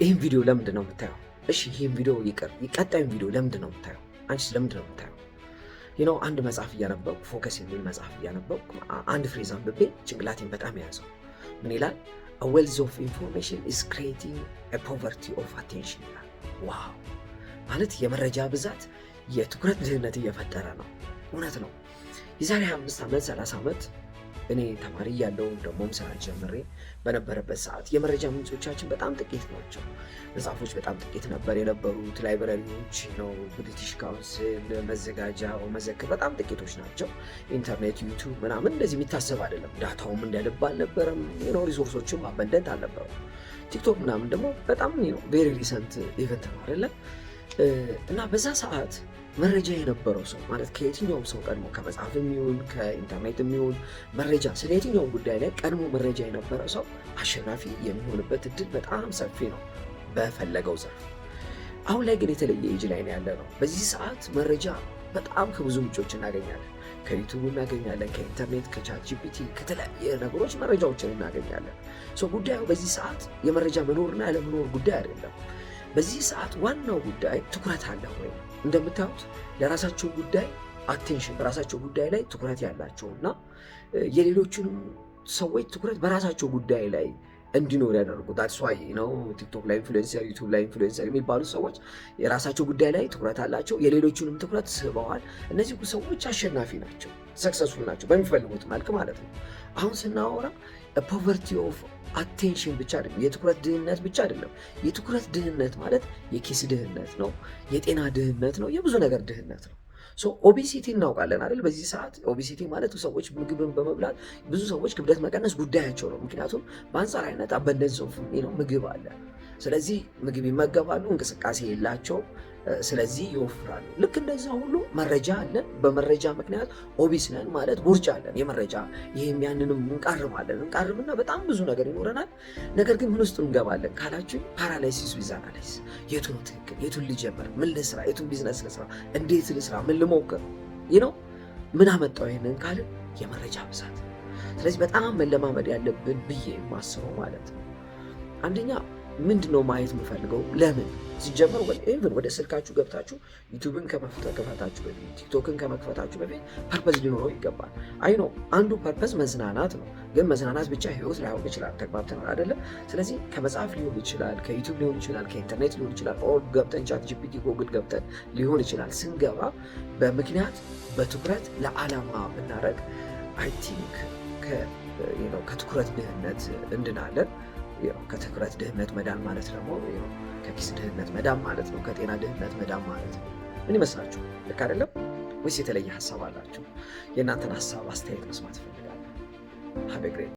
ይህን ቪዲዮ ለምንድን ነው የምታየው? እሺ ይህን ቪዲዮ ይቅር፣ ቀጣዩን ቪዲዮ ለምንድን ነው የምታየው? አንቺስ ለምንድን ነው የምታየው? አንድ መጽሐፍ እያነበብኩ ፎከስ የሚል መጽሐፍ እያነበብኩ አንድ ፍሬዝ አንብቤ ጭንቅላቴን በጣም የያዘው ምን ይላል? A wealth of information is creating a poverty of attention ይላል። ዋው! ማለት የመረጃ ብዛት የትኩረት ድህነት እየፈጠረ ነው። እውነት ነው። የዛሬ 5 ዓመት 30 ዓመት እኔ ተማሪ ያለው ደግሞም ስራ ጀምሬ በነበረበት ሰዓት የመረጃ ምንጮቻችን በጣም ጥቂት ናቸው። መጽሐፎች በጣም ጥቂት ነበር የነበሩት። ላይብረሪዎች ብሪቲሽ ካውንስል፣ መዘጋጃ፣ መዘክር በጣም ጥቂቶች ናቸው። ኢንተርኔት፣ ዩቲዩብ ምናምን እንደዚህ የሚታሰብ አይደለም። ዳታውም እንደልብ አልነበረም። ሪሶርሶችም አበንደንት አልነበረም። ቲክቶክ ምናምን ደግሞ በጣም ቬሪ ሪሰንት ኢቨንት ነው አይደለም። እና በዛ ሰዓት መረጃ የነበረው ሰው ማለት ከየትኛውም ሰው ቀድሞ ከመጽሐፍ የሚሆን ከኢንተርኔት የሚሆን መረጃ ስለ የትኛውም ጉዳይ ላይ ቀድሞ መረጃ የነበረ ሰው አሸናፊ የሚሆንበት እድል በጣም ሰፊ ነው በፈለገው ዘርፍ። አሁን ላይ ግን የተለየ ኤጅ ላይ ነው ያለ ነው። በዚህ ሰዓት መረጃ በጣም ከብዙ ምንጮች እናገኛለን። ከዩቱብ እናገኛለን፣ ከኢንተርኔት፣ ከቻት ጂፒቲ፣ ከተለያየ ነገሮች መረጃዎችን እናገኛለን። ጉዳዩ በዚህ ሰዓት የመረጃ መኖርና ያለመኖር ጉዳይ አይደለም። በዚህ ሰዓት ዋናው ጉዳይ ትኩረት አለ ወይ? እንደምታዩት ለራሳቸው ጉዳይ አቴንሽን በራሳቸው ጉዳይ ላይ ትኩረት ያላቸውና የሌሎችንም ሰዎች ትኩረት በራሳቸው ጉዳይ ላይ እንዲኖር ያደርጉት አስዋይ ነው። ቲክቶክ ላይ ኢንፍሉዌንሰር፣ ዩቲዩብ ላይ ኢንፍሉዌንሰር የሚባሉ ሰዎች የራሳቸው ጉዳይ ላይ ትኩረት አላቸው፣ የሌሎችንም ትኩረት ስበዋል። እነዚህ ሰዎች አሸናፊ ናቸው፣ ሰክሰስፉል ናቸው በሚፈልጉት መልክ ማለት ነው። አሁን ስናወራ ፖቨርቲ ኦፍ አቴንሽን ብቻ አይደለም፣ የትኩረት ድህነት ብቻ አይደለም። የትኩረት ድህነት ማለት የኪስ ድህነት ነው፣ የጤና ድህነት ነው፣ የብዙ ነገር ድህነት ነው። ኦቤሲቲ እናውቃለን አይደል? በዚህ ሰዓት ኦቤሲቲ ማለት ሰዎች ምግብን በመብላት ብዙ ሰዎች ክብደት መቀነስ ጉዳያቸው ነው። ምክንያቱም በአንጻራዊነት አበንደንስ ኦፍ ምግብ አለ። ስለዚህ ምግብ ይመገባሉ፣ እንቅስቃሴ የላቸውም፣ ስለዚህ ይወፍራሉ። ልክ እንደዛ ሁሉ መረጃ አለን። በመረጃ ምክንያት ኦቢስ ነን ማለት ቦርጭ አለን። የመረጃ ይሄም ያንንም እንቃርምና በጣም ብዙ ነገር ይኖረናል። ነገር ግን ምን ውስጥ እንገባለን ካላችሁ ፓራላይሲስ ዊዝ አናላይሲስ። የቱ ነው ትክክል? የቱን ልጀምር? ምን ልስራ? የቱን ቢዝነስ ልስራ? እንዴት ልስራ? ምን ልሞክር? ምን አመጣው ይሄንን ካልን የመረጃ ብዛት። ስለዚህ በጣም መለማመድ ያለብን ብዬ የማስበው ማለት ነው አንደኛ ምንድነው ማየት የምፈልገው? ለምን ሲጀመር ወደ ስልካችሁ ገብታችሁ ዩቲዩብን ከመክፈታችሁ በፊት ቲክቶክን ከመክፈታችሁ በፊት ፐርፐዝ ሊኖረው ይገባል። አይ ነው አንዱ ፐርፐዝ መዝናናት ነው። ግን መዝናናት ብቻ ህይወት ላይሆን ይችላል። ተግባብተናል አይደለ? ስለዚህ ከመጽሐፍ ሊሆን ይችላል፣ ከዩቲዩብ ሊሆን ይችላል፣ ከኢንተርኔት ሊሆን ይችላል፣ ኦር ገብተን ቻት ጂፒቲ ጎግል ገብተን ሊሆን ይችላል። ስንገባ በምክንያት በትኩረት ለዓላማ ብናደርግ አይ ቲንክ ከትኩረት ድህነት እንድናለን። ከትኩረት ድህነት መዳን ማለት ደግሞ ከኪስ ድህነት መዳን ማለት ነው። ከጤና ድህነት መዳን ማለት ነው። ምን ይመስላችሁ? ልክ አይደለም ወይስ የተለየ ሀሳብ አላችሁ? የእናንተን ሀሳብ አስተያየት መስማት እፈልጋለሁ።